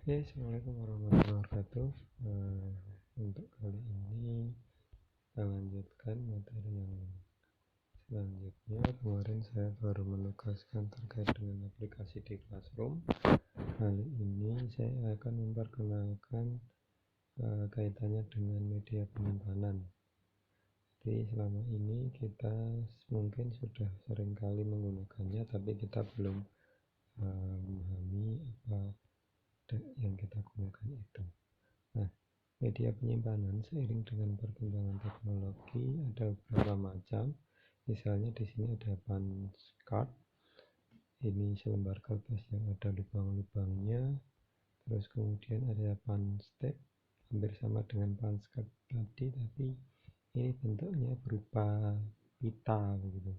Assalamualaikum warahmatullahi wabarakatuh. Untuk kali ini kita lanjutkan materi yang selanjutnya. Kemarin saya baru menugaskan terkait dengan aplikasi di Classroom. Kali ini saya akan memperkenalkan kaitannya dengan media penyimpanan. Jadi selama ini kita mungkin sudah sering kali menggunakannya, tapi kita belum memahami apa yang kita gunakan itu. Nah, media penyimpanan seiring dengan perkembangan teknologi ada beberapa macam. Misalnya di sini ada punch card. Ini selembar kertas yang ada lubang-lubangnya. Terus kemudian ada punch tape, hampir sama dengan punch card tadi, tapi ini bentuknya berupa pita begitu.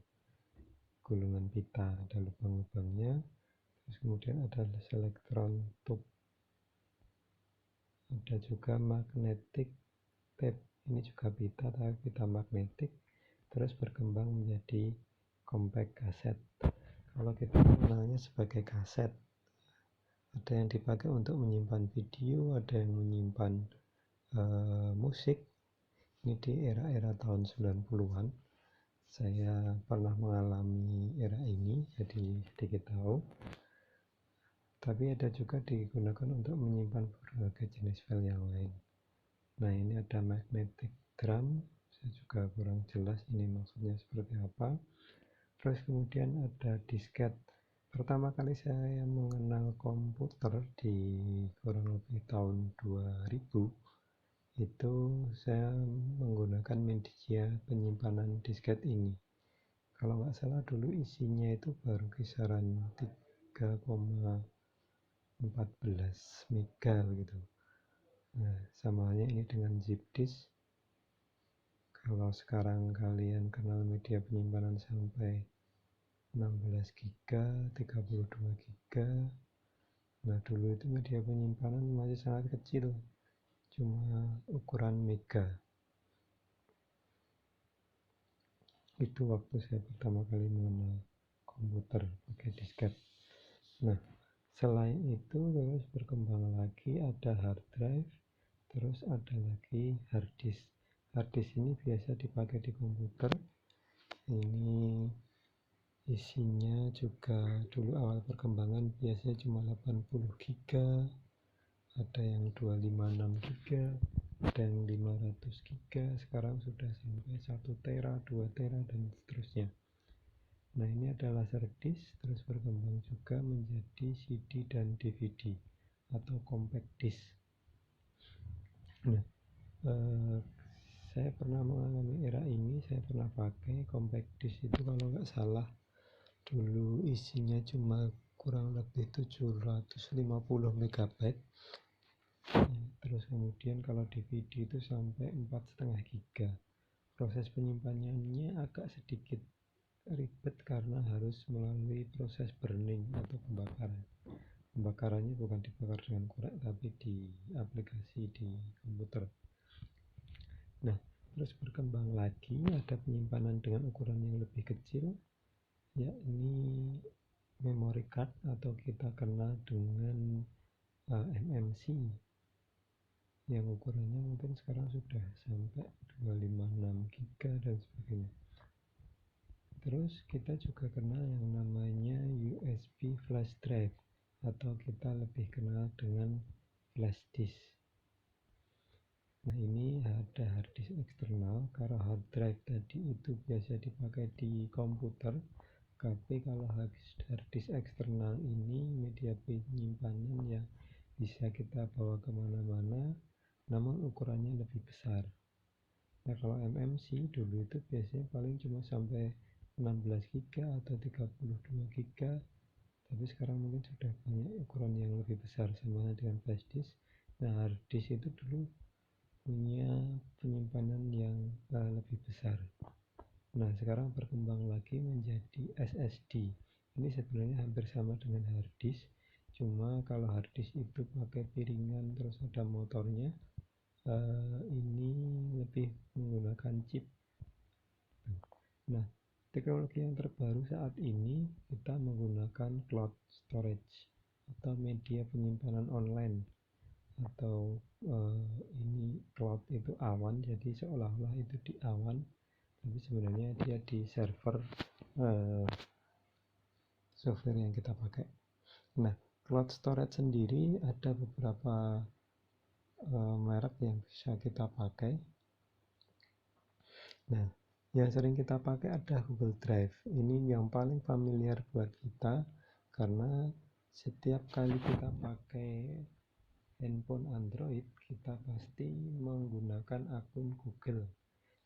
Gulungan pita, ada lubang-lubangnya. Terus kemudian ada selektron tube. Ada juga magnetic tape, ini juga pita tapi pita magnetik, terus berkembang menjadi compact cassette. Kalau kita mengenalnya sebagai kaset, ada yang dipakai untuk menyimpan video, ada yang menyimpan musik. Ini di era-era tahun 90-an saya pernah mengalami era ini, jadi sedikit tahu. Tapi ada juga digunakan untuk menyimpan berbagai jenis file yang lain. Nah, ini ada magnetic drum, saya juga kurang jelas ini maksudnya seperti apa. Terus kemudian ada disket. Pertama kali saya mengenal komputer di kurang lebih tahun 2000, itu saya menggunakan media penyimpanan disket ini. Kalau nggak salah dulu isinya itu baru kisaran 3,14 mega gitu. Nah, sama halnya ini dengan zip disk. Kalau sekarang kalian kenal media penyimpanan sampai 16 GB, 32 GB. Nah, dulu itu media penyimpanan masih sangat kecil, cuma ukuran mega. Itu waktu saya pertama kali mengenal komputer pakai disket. Nah, selain itu terus berkembang lagi, ada hard drive, terus ada lagi hard disk. Hard disk ini biasa dipakai di komputer. Ini isinya juga dulu awal perkembangan biasanya cuma 80 GB, ada yang 256 GB, ada yang 500 GB, sekarang sudah sampai 1 tera, 2 tera dan seterusnya. Nah, ini adalah laserdisc, terus berkembang juga menjadi CD dan DVD atau compact disc. Nah, saya pernah mengalami era ini, saya pernah pakai compact disc itu kalau nggak salah dulu isinya cuma kurang lebih 750 MB. Terus kemudian kalau DVD itu sampai 4,5 GB. Proses penyimpanannya agak sedikit ribet karena harus melalui proses burning atau pembakaran. Pembakarannya bukan dibakar dengan korek tapi di aplikasi di komputer. Nah, terus berkembang lagi ada penyimpanan dengan ukuran yang lebih kecil, yakni memory card atau kita kenal dengan MMC, yang ukurannya mungkin sekarang sudah sampai 256 GB dan sebagainya. Terus kita juga kenal yang namanya USB flash drive atau kita lebih kenal dengan flash disk. Nah, ini ada hard disk eksternal. Kalau hard drive tadi itu biasa dipakai di komputer, tapi kalau hard disk eksternal ini media penyimpanan yang bisa kita bawa kemana-mana, namun ukurannya lebih besar. Nah, kalau MMC dulu itu biasanya paling cuma sampai 16 GB atau 32 GB, tapi sekarang mungkin sudah banyak ukuran yang lebih besar sama dengan flash disk. Nah, hard disk itu dulu punya penyimpanan yang lebih besar. Nah, sekarang berkembang lagi menjadi SSD. Ini sebenarnya hampir sama dengan hard disk, cuma kalau hard disk itu pakai piringan terus ada motornya, ini lebih menggunakan chip. Nah, teknologi yang terbaru saat ini kita menggunakan cloud storage atau media penyimpanan online. atau ini cloud itu awan, jadi seolah-olah itu di awan, tapi sebenarnya dia di server software yang kita pakai. Nah, cloud storage sendiri ada beberapa merek yang bisa kita pakai. Nah, yang sering kita pakai ada Google Drive. Ini yang paling familiar buat kita karena setiap kali kita pakai handphone Android, kita pasti menggunakan akun Google,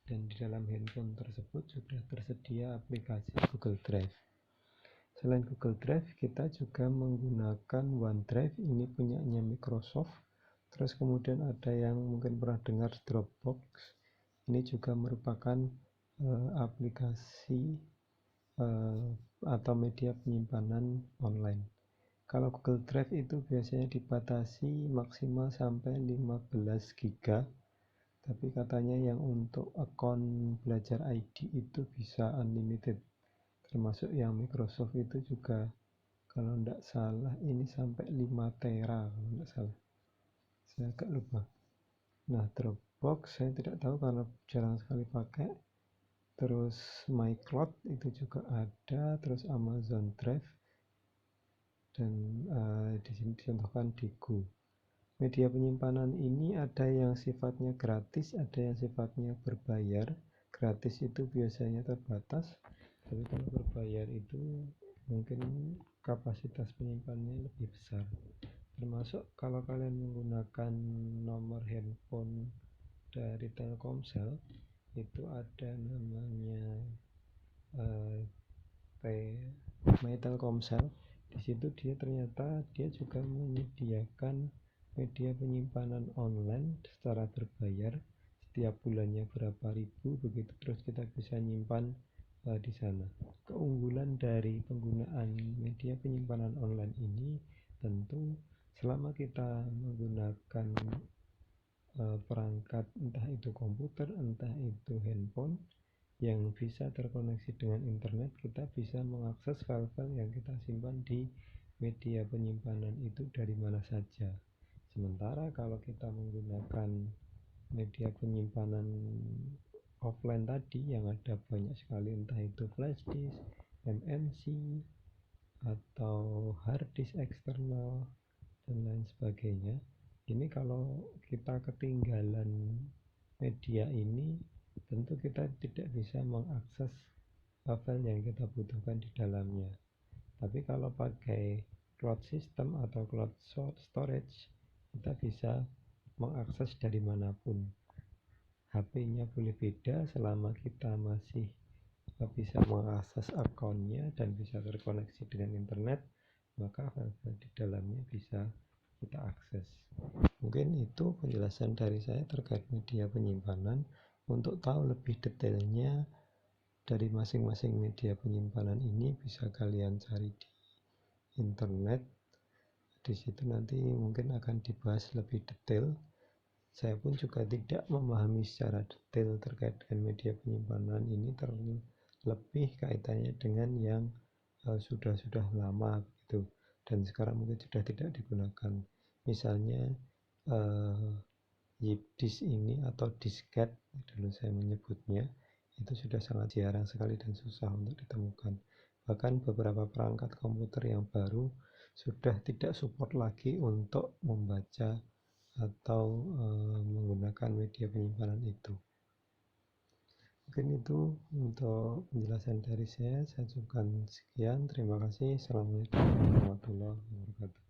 dan di dalam handphone tersebut sudah tersedia aplikasi Google Drive. Selain Google Drive, kita juga menggunakan OneDrive, ini punyanya Microsoft. Terus kemudian ada yang mungkin pernah dengar Dropbox, ini juga merupakan aplikasi atau media penyimpanan online. Kalau Google Drive itu biasanya dibatasi maksimal sampai 15 GB, tapi katanya yang untuk akun belajar ID itu bisa unlimited, termasuk yang Microsoft itu juga kalau tidak salah ini sampai 5 tera kalau tidak salah, saya agak lupa. Nah, Dropbox saya tidak tahu karena jarang sekali pakai. Terus MyCloud itu juga ada, terus Amazon Drive, dan di sini dicontohkan Digu. Media penyimpanan ini ada yang sifatnya gratis, ada yang sifatnya berbayar. Gratis itu biasanya terbatas, tapi kalau berbayar itu mungkin kapasitas penyimpanannya lebih besar. Termasuk kalau kalian menggunakan nomor handphone dari Telkomsel, itu ada namanya My Telkomsel. Di situ dia ternyata juga menyediakan media penyimpanan online secara berbayar, setiap bulannya berapa ribu begitu, terus kita bisa nyimpan di sana. Keunggulan dari penggunaan media penyimpanan online ini tentu selama kita menggunakan perangkat, entah itu komputer, entah itu handphone yang bisa terkoneksi dengan internet, kita bisa mengakses file-file yang kita simpan di media penyimpanan itu dari mana saja. Sementara kalau kita menggunakan media penyimpanan offline tadi yang ada banyak sekali, entah itu flash disk, MMC, atau hard disk eksternal, dan lain sebagainya. Ini kalau kita ketinggalan media ini, tentu kita tidak bisa mengakses file yang kita butuhkan di dalamnya. Tapi kalau pakai cloud system atau cloud storage, kita bisa mengakses dari manapun. HP-nya boleh beda, selama kita masih bisa mengakses akunnya dan bisa terkoneksi dengan internet, maka file-file di dalamnya bisa kita akses. Mungkin itu penjelasan dari saya terkait media penyimpanan. Untuk tahu lebih detailnya dari masing-masing media penyimpanan ini bisa kalian cari di internet. Di situ nanti mungkin akan dibahas lebih detail. Saya pun juga tidak memahami secara detail terkait dengan media penyimpanan ini, terlebih kaitannya dengan yang sudah lama gitu, dan sekarang mungkin sudah tidak digunakan. Misalnya zip disk ini atau disket dulu saya menyebutnya, itu sudah sangat jarang sekali dan susah untuk ditemukan. Bahkan beberapa perangkat komputer yang baru sudah tidak support lagi untuk membaca atau menggunakan media penyimpanan itu. Mungkin itu untuk penjelasan dari saya cukupkan sekian. Terima kasih. Assalamualaikum warahmatullahi wabarakatuh.